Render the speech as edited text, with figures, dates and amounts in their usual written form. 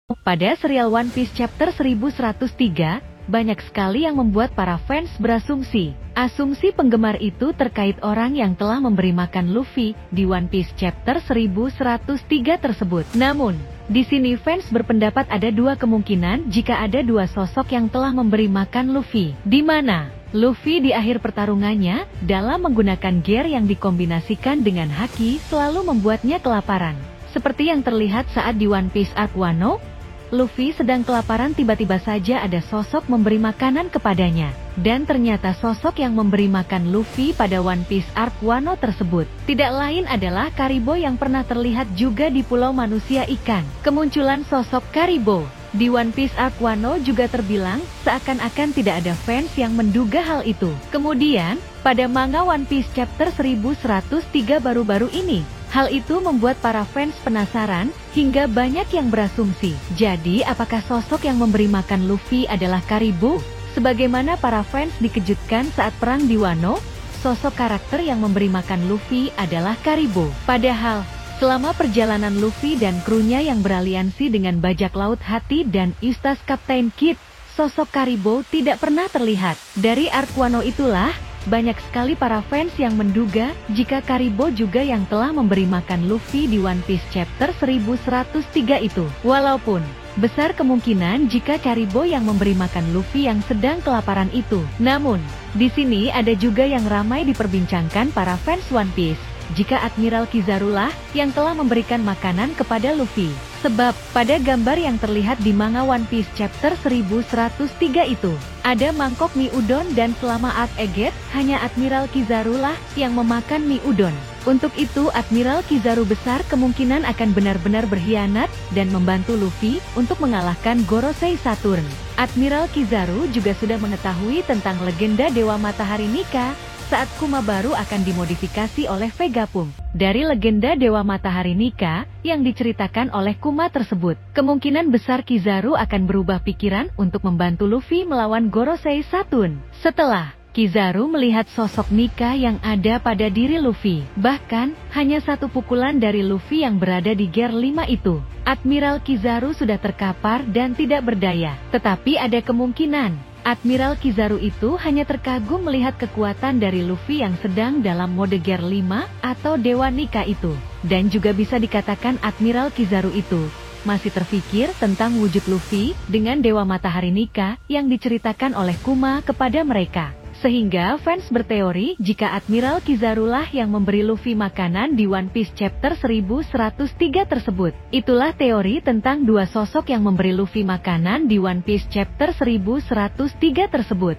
Pada serial One Piece chapter 1103, banyak sekali yang membuat para fans berasumsi. Asumsi penggemar itu terkait orang yang telah memberi makan Luffy di One Piece chapter 1103 tersebut. Namun, di sini fans berpendapat ada dua kemungkinan jika ada dua sosok yang telah memberi makan Luffy. Di mana Luffy di akhir pertarungannya, dalam menggunakan gear yang dikombinasikan dengan haki selalu membuatnya kelaparan. Seperti yang terlihat saat di One Piece Arc Wano, Luffy sedang kelaparan tiba-tiba saja ada sosok memberi makanan kepadanya. Dan ternyata sosok yang memberi makan Luffy pada One Piece Arc Wano tersebut tidak lain adalah Karibo yang pernah terlihat juga di Pulau Manusia Ikan. Kemunculan sosok Karibo di One Piece Arc Wano juga terbilang seakan-akan tidak ada fans yang menduga hal itu. Kemudian, pada manga One Piece chapter 1103 baru-baru ini, hal itu membuat para fans penasaran, hingga banyak yang berasumsi. Jadi, apakah sosok yang memberi makan Luffy adalah Karibo? Sebagaimana para fans dikejutkan saat perang di Wano, sosok karakter yang memberi makan Luffy adalah Karibo. Padahal, selama perjalanan Luffy dan krunya yang beraliansi dengan bajak laut Hati dan Eustace Captain Kidd, sosok Karibo tidak pernah terlihat. Dari Arc Wano itulah, banyak sekali para fans yang menduga jika Karibo juga yang telah memberi makan Luffy di One Piece chapter 1103 itu. Walaupun besar kemungkinan jika Karibo yang memberi makan Luffy yang sedang kelaparan itu. Namun, di sini ada juga yang ramai diperbincangkan para fans One Piece, jika Admiral Kizaru lah yang telah memberikan makanan kepada Luffy. Sebab, pada gambar yang terlihat di manga One Piece chapter 1103 itu, ada mangkok mie udon dan selama Arc Egghead, hanya Admiral Kizaru lah yang memakan mie udon. Untuk itu Admiral Kizaru besar kemungkinan akan benar-benar berkhianat dan membantu Luffy untuk mengalahkan Gorosei Saturn. Admiral Kizaru juga sudah mengetahui tentang legenda Dewa Matahari Nika saat Kuma baru akan dimodifikasi oleh Vegapunk. Dari legenda Dewa Matahari Nika yang diceritakan oleh Kuma tersebut, kemungkinan besar Kizaru akan berubah pikiran untuk membantu Luffy melawan Gorosei Saturn. Setelah Kizaru melihat sosok Nika yang ada pada diri Luffy, bahkan hanya satu pukulan dari Luffy yang berada di Gear 5 itu, Admiral Kizaru sudah terkapar dan tidak berdaya. Tetapi ada kemungkinan Admiral Kizaru itu hanya terkagum melihat kekuatan dari Luffy yang sedang dalam mode Gear 5 atau Dewa Nika itu. Dan juga bisa dikatakan Admiral Kizaru itu masih terfikir tentang wujud Luffy dengan Dewa Matahari Nika yang diceritakan oleh Kuma kepada mereka. Sehingga fans berteori jika Admiral Kizaru lah yang memberi Luffy makanan di One Piece chapter 1103 tersebut. Itulah teori tentang dua sosok yang memberi Luffy makanan di One Piece chapter 1103 tersebut.